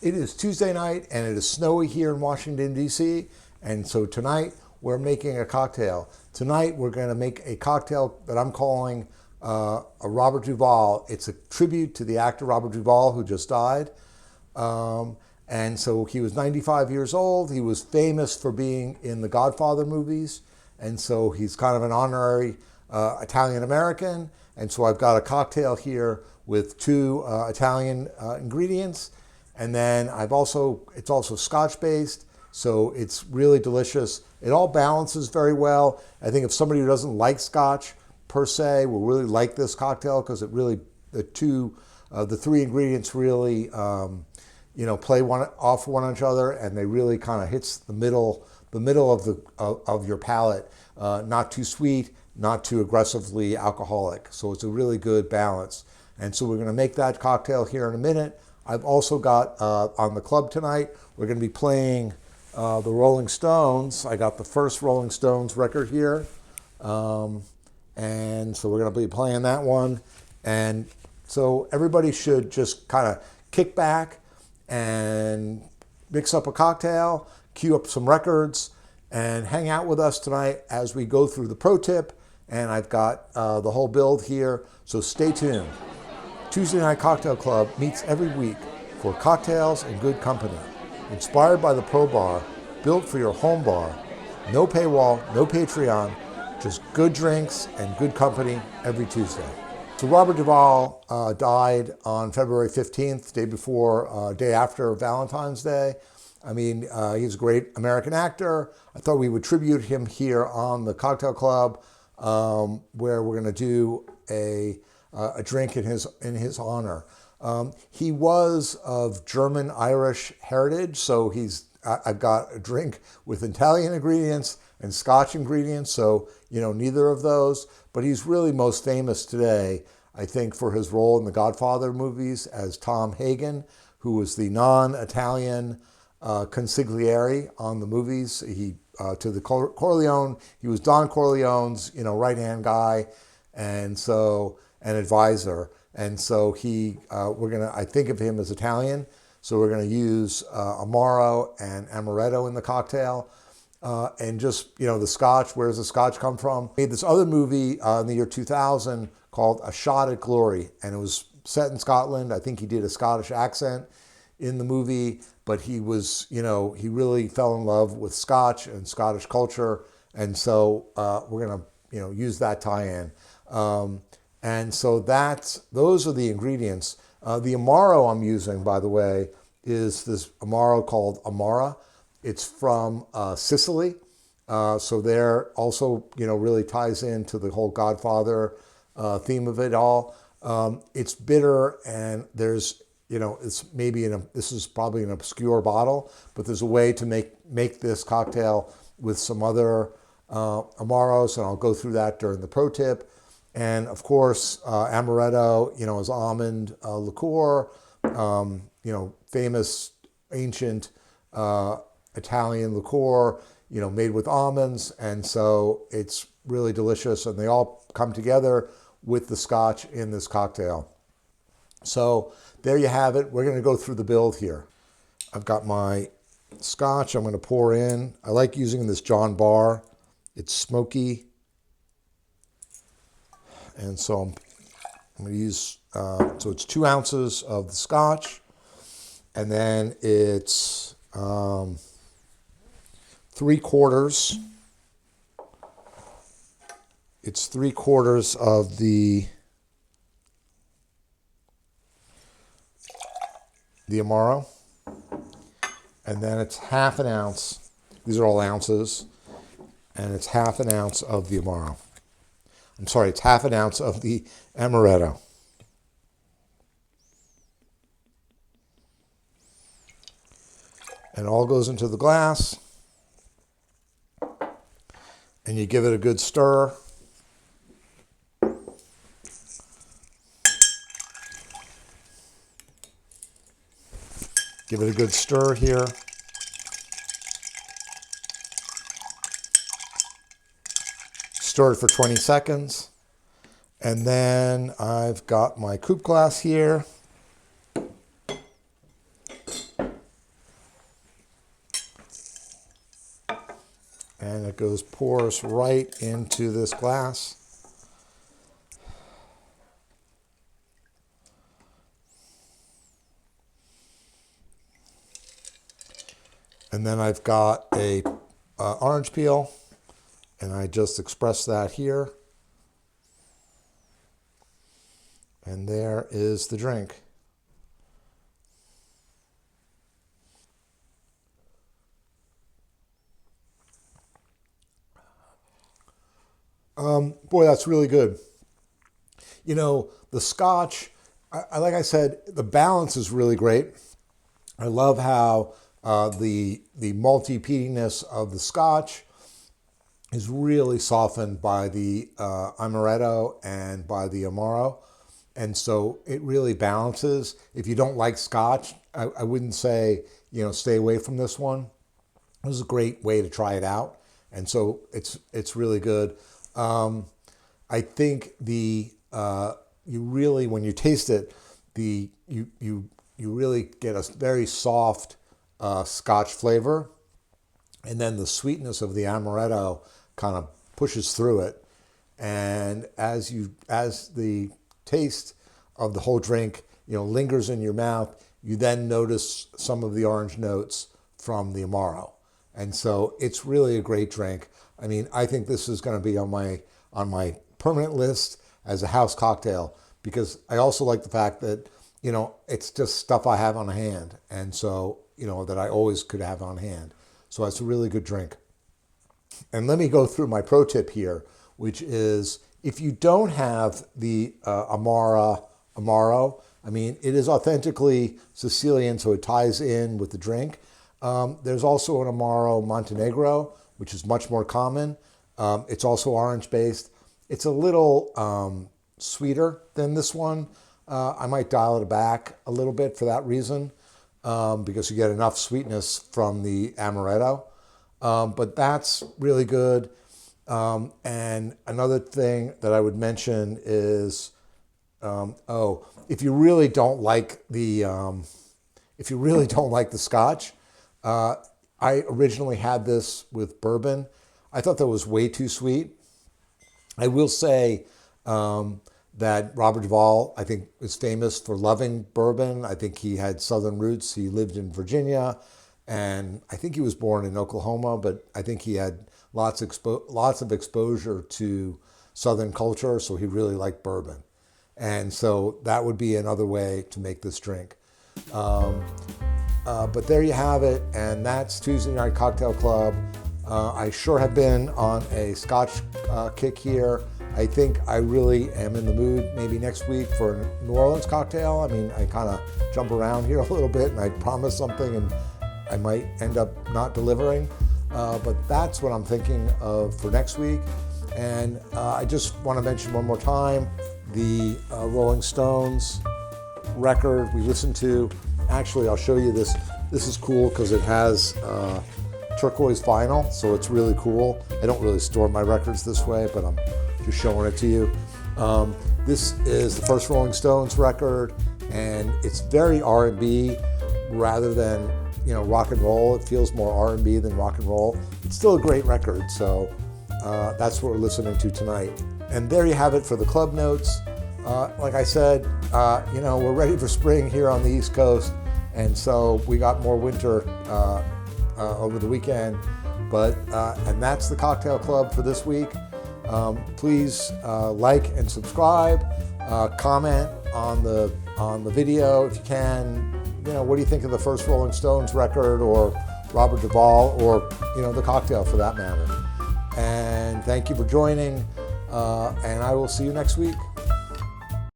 It is Tuesday night and it is snowy here in Washington, D.C. And so tonight we're making a cocktail. Tonight we're going to make a cocktail that I'm calling a Robert Duvall. It's a tribute to the actor Robert Duvall, who just died. And so he was 95 years old. He was famous for being in the Godfather movies. And so he's kind of an honorary Italian-American. And so I've got a cocktail here with two Italian ingredients. And then it's also Scotch based, so it's really delicious. It all balances very well. I think if somebody who doesn't like Scotch per se will really like this cocktail, because the three ingredients really, play off one another, and they really kind of hits the middle of your palate. Not too sweet, not too aggressively alcoholic. So it's a really good balance. And so we're going to make that cocktail here in a minute. I've also got, on the club tonight, we're going to be playing the Rolling Stones. I got the first Rolling Stones record here. And so we're going to be playing that one. And so everybody should just kind of kick back and mix up a cocktail, cue up some records, and hang out with us tonight as we go through the pro tip. And I've got the whole build here, so stay tuned. Tuesday Night Cocktail Club meets every week for cocktails and good company. Inspired by the Pro Bar, built for your home bar. No paywall, no Patreon, just good drinks and good company every Tuesday. So Robert Duvall died on February 15th, day after Valentine's Day. I mean, he's a great American actor. I thought we would tribute him here on the Cocktail Club, where we're going to do a drink in his honor. He was of German-Irish heritage, so I've got a drink with Italian ingredients and Scotch ingredients, so neither of those. But he's really most famous today, I think, for his role in the Godfather movies as Tom Hagen, who was the non-Italian consigliere on the movies. To the Corleone, he was Don Corleone's right-hand guy, and so an advisor. And so I think of him as Italian. So we're going to use Amaro and Amaretto in the cocktail. And just, the Scotch, where does the Scotch come from? He made this other movie in the year 2000 called A Shot at Glory. And it was set in Scotland. I think he did a Scottish accent in the movie, but he was, he really fell in love with Scotch and Scottish culture. And so we're going to, use that tie-in. And so those are the ingredients. The Amaro I'm using, by the way, is this Amaro called Amara. It's from Sicily. So there also, really ties into the whole Godfather theme of it all. It's bitter, and there's, this is probably an obscure bottle, but there's a way to make this cocktail with some other Amaros, and I'll go through that during the pro tip. And of course, Amaretto, is almond liqueur, famous ancient Italian liqueur, made with almonds. And so it's really delicious, and they all come together with the Scotch in this cocktail. So there you have it. We're going to go through the build here. I've got my Scotch I'm going to pour in. I like using this John Bar. It's smoky. And so I'm going to use, so it's 2 ounces of the Scotch, and then it's 3/4. It's 3/4 of the Amaro, and then it's 1/2 ounce. These are all ounces, and it's 1/2 ounce of the Amaro. I'm sorry, it's 1/2 ounce of the Amaretto. And it all goes into the glass. And you give it a good stir. Give it a good stir here. Stir it for 20 seconds. And then I've got my coupe glass here. that pours right into this glass. And then I've got a orange peel, and I just express that here. And there is the drink. Boy, that's really good. You know, the Scotch, like I said, the balance is really great. I love how the malty peatiness of the Scotch is really softened by the Amaretto and by the Amaro. And so it really balances. If you don't like Scotch, I wouldn't say, stay away from this one. This is a great way to try it out. And so it's really good. I think you really, when you taste it, you really get a very soft Scotch flavor, and then the sweetness of the Amaretto kind of pushes through it. And as the taste of the whole drink, lingers in your mouth, you then notice some of the orange notes from the Amaro. And so it's really a great drink. I mean, I think this is going to be on my permanent list as a house cocktail, because I also like the fact that, it's just stuff I have on hand. And so, that I always could have on hand. So it's a really good drink. And let me go through my pro tip here, which is if you don't have the Amaro, I mean, it is authentically Sicilian, so it ties in with the drink. There's also an Amaro Montenegro, which is much more common. It's also orange-based. It's a little sweeter than this one. I might dial it back a little bit for that reason, because you get enough sweetness from the Amaretto. But that's really good. And another thing that I would mention is, if you really don't like the Scotch, I originally had this with bourbon. I thought that was way too sweet. I will say that Robert Duvall, I think, is famous for loving bourbon. I think he had Southern roots. He lived in Virginia, and I think he was born in Oklahoma, but I think he had lots of exposure to Southern culture, so he really liked bourbon. And so that would be another way to make this drink. But there you have it, and that's Tuesday Night Cocktail Club. I sure have been on a Scotch kick here. I think I really am in the mood maybe next week for a New Orleans cocktail. I mean, I kind of jump around here a little bit, and I promise something, and I might end up not delivering. But that's what I'm thinking of for next week. And I just want to mention one more time the Rolling Stones record we listened to. Actually, I'll show you this. This is cool because it has turquoise vinyl, so it's really cool. I don't really store my records this way, but I'm just showing it to you. This is the first Rolling Stones record, and it's very R&B rather than rock and roll. It feels more R&B than rock and roll. It's still a great record, so that's what we're listening to tonight. And there you have it for the club notes. Like I said, we're ready for spring here on the East Coast, and so we got more winter over the weekend. But and that's the Cocktail Club for this week. Please like and subscribe. Comment on the video if you can. What do you think of the first Rolling Stones record, or Robert Duvall, or the cocktail for that matter? And thank you for joining. And I will see you next week.